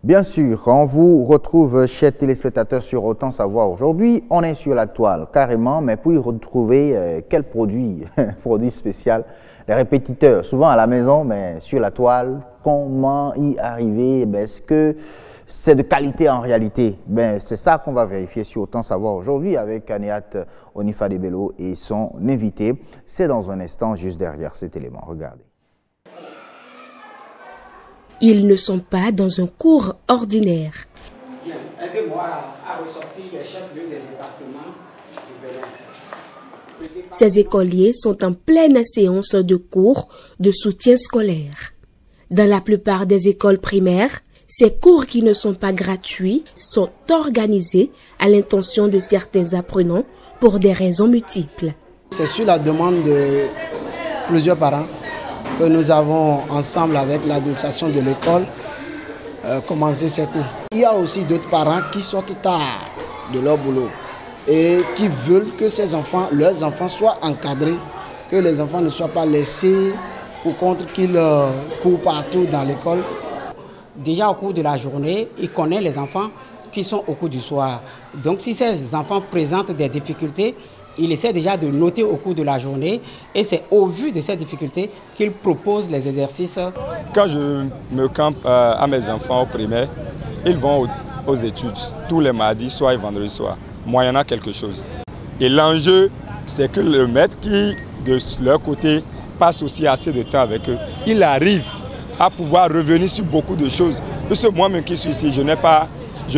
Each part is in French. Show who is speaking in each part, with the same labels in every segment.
Speaker 1: Bien sûr, on vous retrouve, chers téléspectateurs, sur Autant Savoir. Aujourd'hui, on est sur la toile, carrément, mais pour y retrouver quel produit, produit spécial, les répétiteurs, souvent à la maison, mais sur la toile, comment y arriver? Est-ce que c'est de qualité en réalité? C'est ça qu'on va vérifier sur Autant Savoir aujourd'hui avec Aniat Onifade Bello et son invité. C'est dans un instant, juste derrière cet élément. Regardez.
Speaker 2: Ils ne sont pas dans un cours ordinaire.
Speaker 3: Bien, aidez-moi à ressortir les chefs-lieux des départements du Bénin.
Speaker 2: Ces écoliers sont en pleine séance de cours de soutien scolaire. Dans la plupart des écoles primaires, ces cours qui ne sont pas gratuits sont organisés à l'intention de certains apprenants pour des raisons multiples.
Speaker 4: C'est sur la demande de plusieurs parents que nous avons, ensemble avec l'administration de l'école, commencé ces cours. Il y a aussi d'autres parents qui sortent tard de leur boulot et qui veulent que leurs enfants soient encadrés, que les enfants ne soient pas laissés pour contre qu'ils courent partout dans l'école.
Speaker 3: Déjà au cours de la journée, il connaît les enfants qui sont au cours du soir. Donc si ces enfants présentent des difficultés, il essaie déjà de noter au cours de la journée et c'est au vu de ces difficultés qu'il propose les exercices.
Speaker 5: Quand je me campe à mes enfants au primaire, ils vont aux études tous les mardis soir et vendredi soir, moyennant quelque chose. Et l'enjeu, c'est que le maître qui, de leur côté, passe aussi assez de temps avec eux, il arrive à pouvoir revenir sur beaucoup de choses. Parce que moi-même qui suis ici, je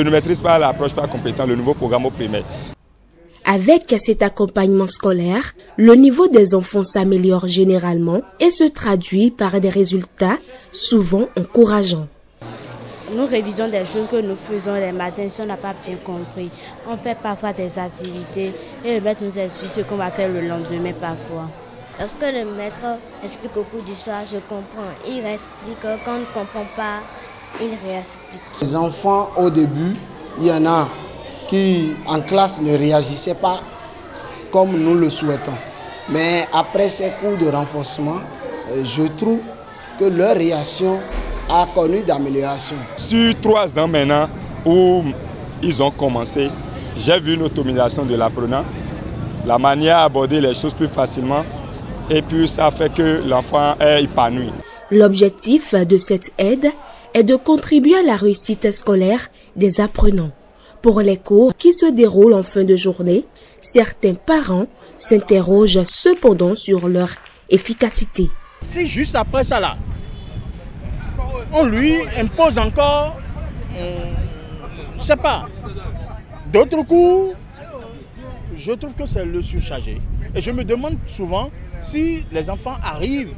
Speaker 5: ne maîtrise pas l'approche par compétent, le nouveau programme au primaire.
Speaker 2: Avec cet accompagnement scolaire, le niveau des enfants s'améliore généralement et se traduit par des résultats souvent encourageants.
Speaker 6: Nous révisons des choses que nous faisons les matins si on n'a pas bien compris. On fait parfois des activités et le maître nous explique ce qu'on va faire le lendemain parfois.
Speaker 7: Lorsque le maître explique au cours du soir, je comprends. Il réexplique. Quand on ne comprend pas, il réexplique.
Speaker 4: Les enfants, au début, il y en a qui, en classe, ne réagissaient pas comme nous le souhaitons. Mais après ces cours de renforcement, je trouve que leur réaction a connu d'amélioration.
Speaker 5: Sur 3 ans maintenant où ils ont commencé, j'ai vu une automatisation de l'apprenant, la manière d'aborder les choses plus facilement et puis ça fait que l'enfant est épanoui.
Speaker 2: L'objectif de cette aide est de contribuer à la réussite scolaire des apprenants. Pour les cours qui se déroulent en fin de journée, certains parents s'interrogent cependant sur leur efficacité.
Speaker 8: Si juste après ça là, on lui impose encore, je ne sais pas, d'autres cours, je trouve que c'est le surchargé. Et je me demande souvent si les enfants arrivent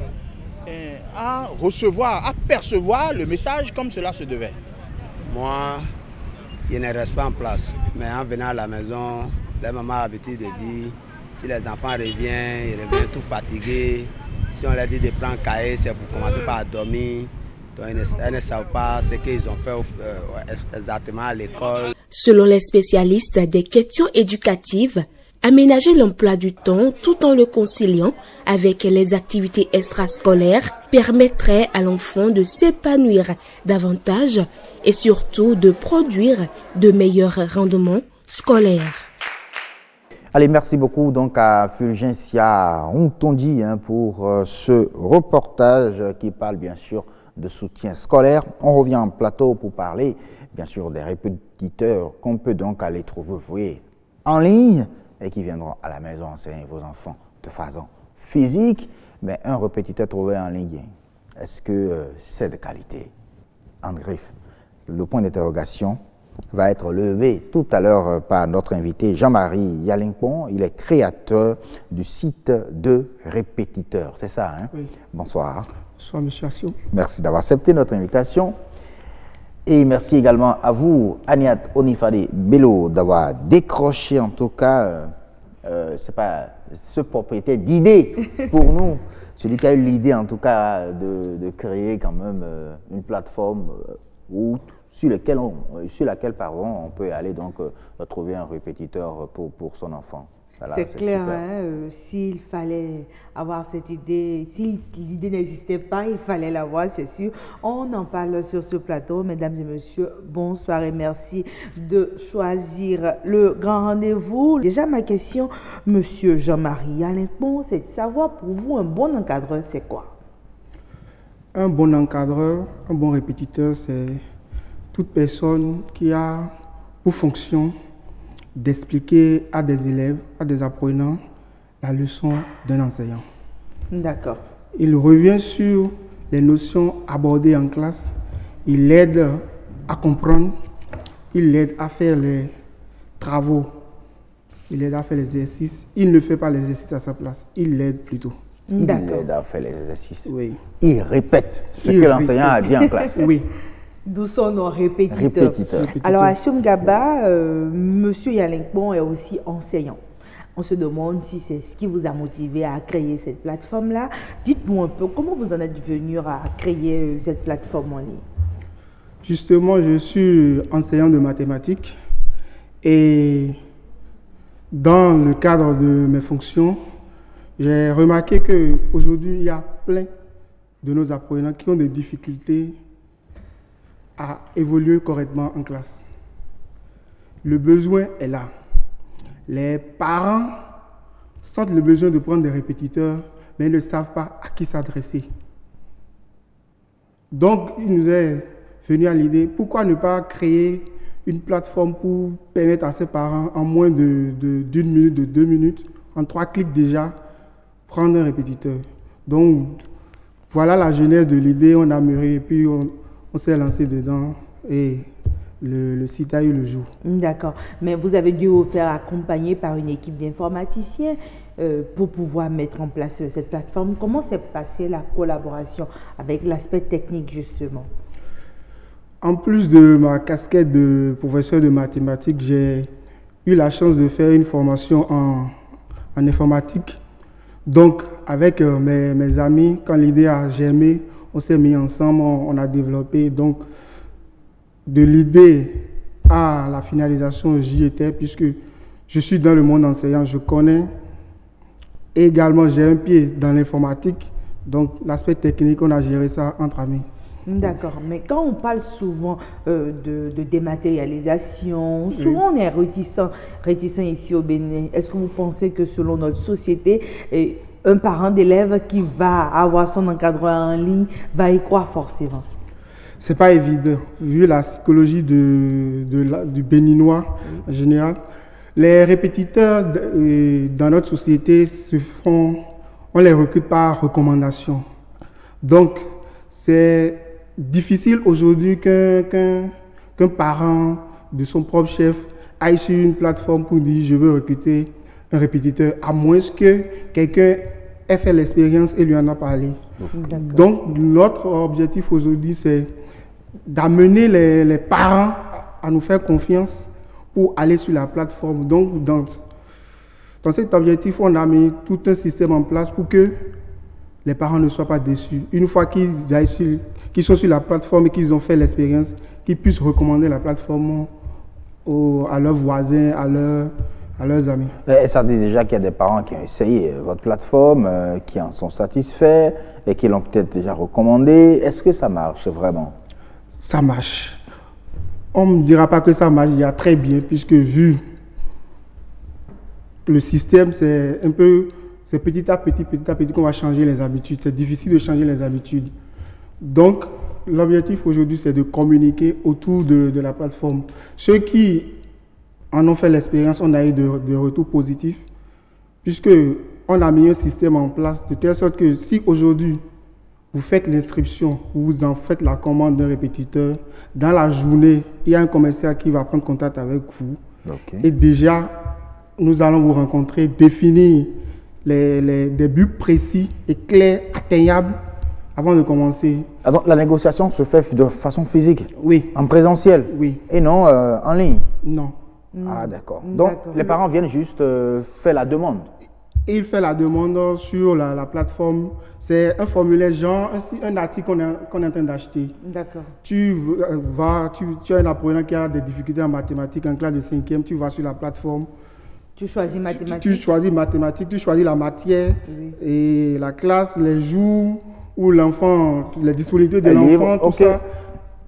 Speaker 8: à recevoir, à percevoir le message comme cela se devait.
Speaker 4: Moi, il ne reste pas en place. Mais en venant à la maison, la maman a l'habitude de dire, si les enfants reviennent, ils reviennent tout fatigués. Si on leur dit de prendre cahier, c'est pour commencer par dormir. Donc elles ne savent pas ce qu'ils ont fait exactement à l'école.
Speaker 2: Selon les spécialistes des questions éducatives, aménager l'emploi du temps tout en le conciliant avec les activités extrascolaires permettrait à l'enfant de s'épanouir davantage et surtout de produire de meilleurs rendements scolaires.
Speaker 1: Allez, merci beaucoup donc à Fulgencia Ontondi pour ce reportage qui parle bien sûr de soutien scolaire. On revient en plateau pour parler bien sûr des répétiteurs qu'on peut donc aller trouver en ligne et qui viendront à la maison enseigner vos enfants de façon physique. Mais un répétiteur trouvé en ligne, est-ce que c'est de qualité? En griffe, le point d'interrogation va être levé tout à l'heure par notre invité Jean-Marie Yalingpon. Il est créateur du site de répétiteurs. C'est ça, hein?
Speaker 9: Oui.
Speaker 1: Bonsoir.
Speaker 9: Bonsoir, monsieur Assio.
Speaker 1: Merci d'avoir accepté notre invitation. Et merci également à vous, Aniat Onifade Bello, d'avoir décroché en tout cas, c'est pas ce propriétaire d'idée pour nous, celui qui a eu l'idée en tout cas de créer quand même une plateforme sur laquelle on peut aller donc trouver un répétiteur pour son enfant. Voilà,
Speaker 9: c'est clair, hein, s'il fallait avoir cette idée, si l'idée n'existait pas, il fallait l'avoir, c'est sûr. On en parle sur ce plateau. Mesdames et messieurs, bonsoir et merci de choisir le grand rendez-vous. Déjà, ma question, monsieur Jean-Marie Alinkpong, c'est de savoir pour vous, un bon encadreur, c'est quoi?
Speaker 10: Un bon encadreur, un bon répétiteur, c'est toute personne qui a pour fonction d'expliquer à des élèves, à des apprenants, la leçon d'un enseignant.
Speaker 9: D'accord.
Speaker 10: Il revient sur les notions abordées en classe, il aide à comprendre, il aide à faire les travaux, il aide à faire les exercices. Il ne fait pas les exercices à sa place, il l'aide plutôt.
Speaker 1: Il aide à faire les exercices.
Speaker 10: Oui.
Speaker 1: Il répète ce que l'enseignant a dit en classe.
Speaker 10: Oui.
Speaker 9: D'où son nom, répétiteur. Alors, à Chomgaba, monsieur Alinkpong est aussi enseignant. On se demande si c'est ce qui vous a motivé à créer cette plateforme-là. Dites-nous un peu, comment vous en êtes venu à créer cette plateforme en ligne?
Speaker 10: Justement, je suis enseignant de mathématiques et dans le cadre de mes fonctions, j'ai remarqué qu'aujourd'hui, il y a plein de nos apprenants qui ont des difficultés à évoluer correctement en classe. Le besoin est là. Les parents sentent le besoin de prendre des répétiteurs, mais ils ne savent pas à qui s'adresser. Donc, il nous est venu à l'idée, pourquoi ne pas créer une plateforme pour permettre à ces parents, en moins d'une minute, de 2 minutes, en 3 clics déjà, prendre un répétiteur. Donc, voilà la genèse de l'idée, on a mûri et puis on s'est lancé dedans et le site a eu le jour.
Speaker 9: D'accord. Mais vous avez dû vous faire accompagner par une équipe d'informaticiens pour pouvoir mettre en place cette plateforme. Comment s'est passée la collaboration avec l'aspect technique, justement?
Speaker 10: En plus de ma casquette de professeur de mathématiques, j'ai eu la chance de faire une formation en informatique. Donc, avec mes amis, quand l'idée a germé, on s'est mis ensemble, on a développé. Donc, de l'idée à la finalisation, j'y étais, puisque je suis dans le monde enseignant, je connais. Et également, j'ai un pied dans l'informatique. Donc, l'aspect technique, on a géré ça entre amis.
Speaker 9: D'accord, mais quand on parle souvent de dématérialisation, souvent on est réticent ici au Bénin. Est-ce que vous pensez que selon notre société, un parent d'élève qui va avoir son encadreur en ligne va y croire forcément?
Speaker 10: C'est pas évident, vu la psychologie du Béninois en général. Les répétiteurs dans notre société on les recrute par recommandation. Donc, c'est difficile aujourd'hui qu'un parent de son propre chef aille sur une plateforme pour dire je veux recruter un répétiteur, à moins que quelqu'un ait fait l'expérience et lui en a parlé. Donc, notre objectif aujourd'hui, c'est d'amener les parents à nous faire confiance pour aller sur la plateforme. Donc, dans cet objectif, on a mis tout un système en place pour que les parents ne soient pas déçus. Une fois qu'ils sont sur la plateforme et qu'ils ont fait l'expérience, qu'ils puissent recommander la plateforme à leurs voisins, à leurs amis.
Speaker 1: Et ça dit déjà qu'il y a des parents qui ont essayé votre plateforme, qui en sont satisfaits et qui l'ont peut-être déjà recommandé. Est-ce que ça marche vraiment?
Speaker 10: Ça marche. On ne me dira pas que ça marche, il y a très bien, puisque vu le système, c'est un peu, c'est petit à petit qu'on va changer les habitudes. C'est difficile de changer les habitudes. Donc, l'objectif aujourd'hui, c'est de communiquer autour de la plateforme. Ceux qui en ont fait l'expérience, on a eu de retours positifs, puisqu'on a mis un système en place de telle sorte que si aujourd'hui, vous faites l'inscription, vous en faites la commande d'un répétiteur, dans la journée, il y a un commercial qui va prendre contact avec vous. Okay. Et déjà, nous allons vous rencontrer, définir des buts précis et clairs, atteignables, avant de commencer.
Speaker 1: Ah, donc la négociation se fait de façon physique?
Speaker 10: Oui.
Speaker 1: En présentiel?
Speaker 10: Oui.
Speaker 1: Et non en ligne?
Speaker 10: Non.
Speaker 1: Ah, d'accord. Donc, les parents viennent juste faire la demande?
Speaker 10: Et il fait la demande sur la plateforme. C'est un formulaire genre, un article qu'on est en train d'acheter.
Speaker 9: D'accord.
Speaker 10: Tu as un apprenant qui a des difficultés en mathématiques en classe de 5e, tu vas sur la plateforme,
Speaker 9: Tu choisis mathématiques.
Speaker 10: Tu choisis mathématiques, tu choisis la matière et la classe, les jours où l'enfant, les disponibilités de l'enfant,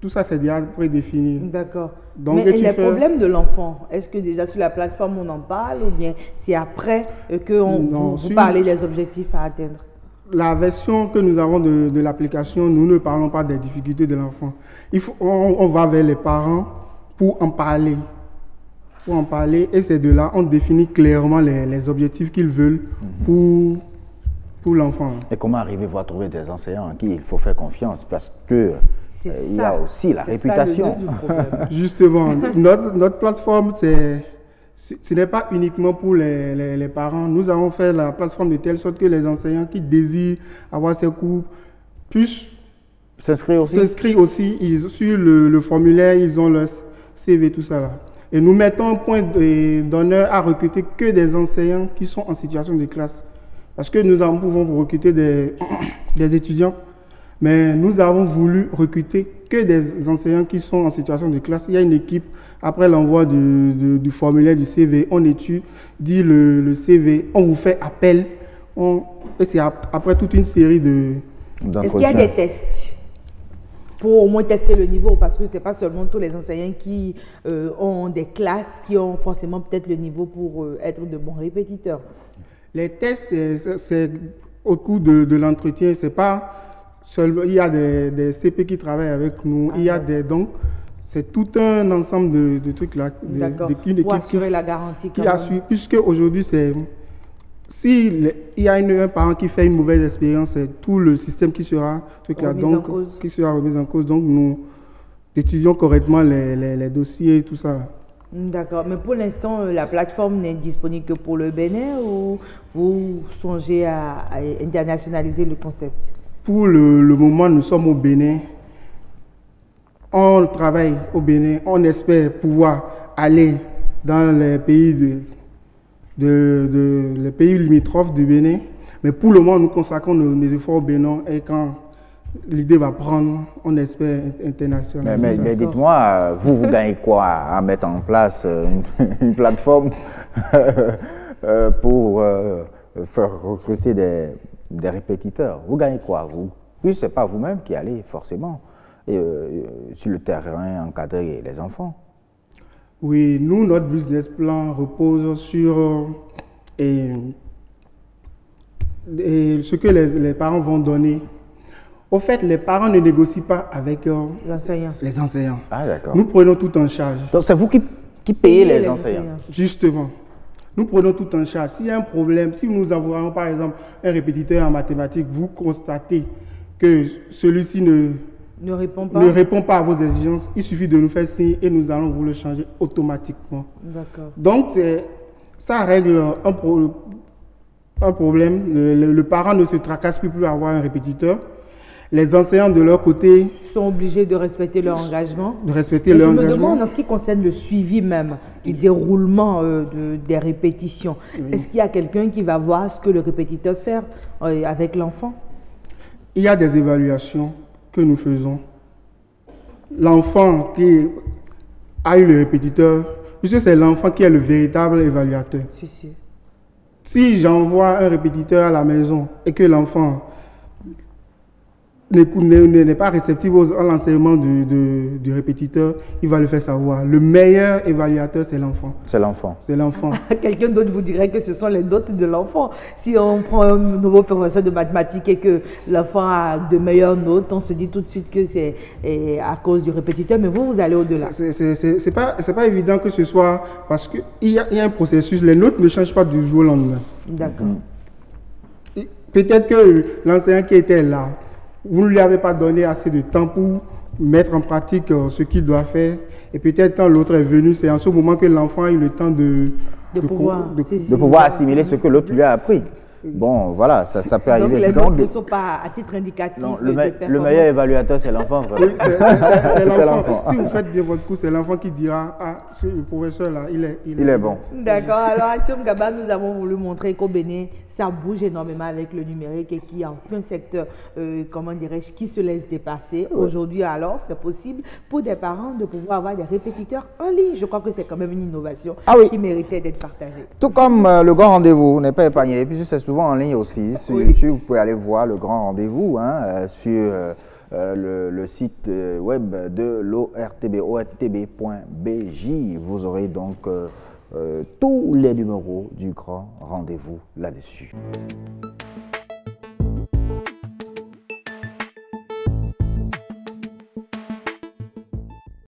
Speaker 10: tout ça c'est déjà prédéfini.
Speaker 9: D'accord. Mais les problèmes de l'enfant, est-ce que déjà sur la plateforme on en parle ou bien c'est après que vous parlez des objectifs à atteindre?
Speaker 10: La version que nous avons de l'application, nous ne parlons pas des difficultés de l'enfant. On va vers les parents pour en parler. Et c'est de là on définit clairement les objectifs qu'ils veulent pour l'enfant.
Speaker 1: Et comment arrivez-vous à trouver des enseignants à qui il faut faire confiance? Parce que il y a aussi la réputation.
Speaker 10: Justement, notre plateforme, ce n'est pas uniquement pour les parents. Nous avons fait la plateforme de telle sorte que les enseignants qui désirent avoir ces cours puissent s'inscrire aussi. Sur le formulaire, ils ont leur CV, tout ça là. Et nous mettons un point d'honneur à recruter que des enseignants qui sont en situation de classe. Parce que nous pouvons recruter des étudiants, mais nous avons voulu recruter que des enseignants qui sont en situation de classe. Il y a une équipe, après l'envoi du formulaire du CV, on étudie le CV, on vous fait appel, et c'est après toute une série de...
Speaker 9: Est-ce qu'il y a des tests pour au moins tester le niveau, parce que ce n'est pas seulement tous les enseignants qui ont des classes, qui ont forcément peut-être le niveau pour être de bons répétiteurs.
Speaker 10: Les tests, c'est au cours de l'entretien, c'est pas seulement, il y a des CP qui travaillent avec nous, il y a donc c'est tout un ensemble de trucs là.
Speaker 9: Pour assurer la garantie.
Speaker 10: Puisque aujourd'hui, s'il y a un parent qui fait une mauvaise expérience, c'est tout le système qui sera remis en cause. Donc, nous étudions correctement les dossiers et tout ça.
Speaker 9: D'accord. Mais pour l'instant, la plateforme n'est disponible que pour le Bénin ou vous songez à internationaliser le concept?
Speaker 10: Pour le moment, nous sommes au Bénin. On travaille au Bénin. On espère pouvoir aller dans les pays les pays limitrophes du Bénin. Mais pour le moment, nous consacrons nos efforts au Bénin et quand l'idée va prendre, on espère internationaliser.
Speaker 1: Mais dites-moi, vous gagnez quoi à mettre en place une plateforme pour faire recruter des répétiteurs? Vous gagnez quoi, vous? Puis ce n'est pas vous-même qui allez forcément sur le terrain encadrer les enfants.
Speaker 10: Oui, nous, notre business plan repose sur ce que les parents vont donner. Au fait, les parents ne négocient pas avec les enseignants.
Speaker 1: Ah, d'accord.
Speaker 10: Nous prenons tout en charge.
Speaker 1: Donc, c'est vous qui payez les enseignants.
Speaker 10: Justement. Nous prenons tout en charge. S'il y a un problème, si nous avons par exemple un répétiteur en mathématiques, vous constatez que celui-ci ne répond pas à vos exigences, il suffit de nous faire signe et nous allons vous le changer automatiquement.
Speaker 9: D'accord.
Speaker 10: Donc, ça règle un problème. Le parent ne se tracasse plus à avoir un répétiteur. Les enseignants, de leur côté,
Speaker 9: sont obligés de respecter leur engagement.
Speaker 10: Je me
Speaker 9: demande, en ce qui concerne le suivi même du déroulement des répétitions, est-ce qu'il y a quelqu'un qui va voir ce que le répétiteur fait avec l'enfant?
Speaker 10: Il y a des évaluations que nous faisons. L'enfant qui a eu le répétiteur, puisque c'est l'enfant qui est le véritable évaluateur. Si j'envoie un répétiteur à la maison et que l'enfant n'est pas réceptif à l'enseignement du répétiteur, il va le faire savoir. Le meilleur évaluateur, c'est l'enfant.
Speaker 1: C'est l'enfant.
Speaker 10: C'est l'enfant.
Speaker 9: Quelqu'un d'autre vous dirait que ce sont les notes de l'enfant. Si on prend un nouveau professeur de mathématiques et que l'enfant a de meilleures notes, on se dit tout de suite que c'est à cause du répétiteur, mais vous allez au-delà.
Speaker 10: C'est pas évident que ce soit, parce qu'il y a un processus, les notes ne changent pas du jour au lendemain.
Speaker 9: D'accord.
Speaker 10: Peut-être que l'enseignant qui était là, vous ne lui avez pas donné assez de temps pour mettre en pratique ce qu'il doit faire. Et peut-être quand l'autre est venu, c'est en ce moment que l'enfant a eu le temps de pouvoir
Speaker 1: assimiler ce que l'autre lui a appris. Bon, voilà, ça peut arriver.
Speaker 9: Donc, les notes ne sont pas à titre indicatif.
Speaker 1: Non, le meilleur évaluateur, c'est l'enfant, vraiment.
Speaker 10: Oui, c'est l'enfant. Si vous faites bien votre cours, c'est l'enfant qui dira « Ah, le professeur là, il est bon. »
Speaker 9: D'accord. Alors, à Siom Gaba, nous avons voulu montrer qu'au Bénin, ça bouge énormément avec le numérique et qu'il n'y a aucun secteur, comment dirais-je, qui se laisse dépasser. Ouais. Aujourd'hui, alors, c'est possible pour des parents de pouvoir avoir des répétiteurs en ligne. Je crois que c'est quand même une innovation qui méritait d'être partagée.
Speaker 1: Tout comme le grand rendez-vous n'est pas épargné, et puis c'est souvent en ligne aussi. Sur YouTube, vous pouvez aller voir le grand rendez-vous sur le site web de l'ORTB.bj. Vous aurez donc tous les numéros du grand rendez-vous là-dessus.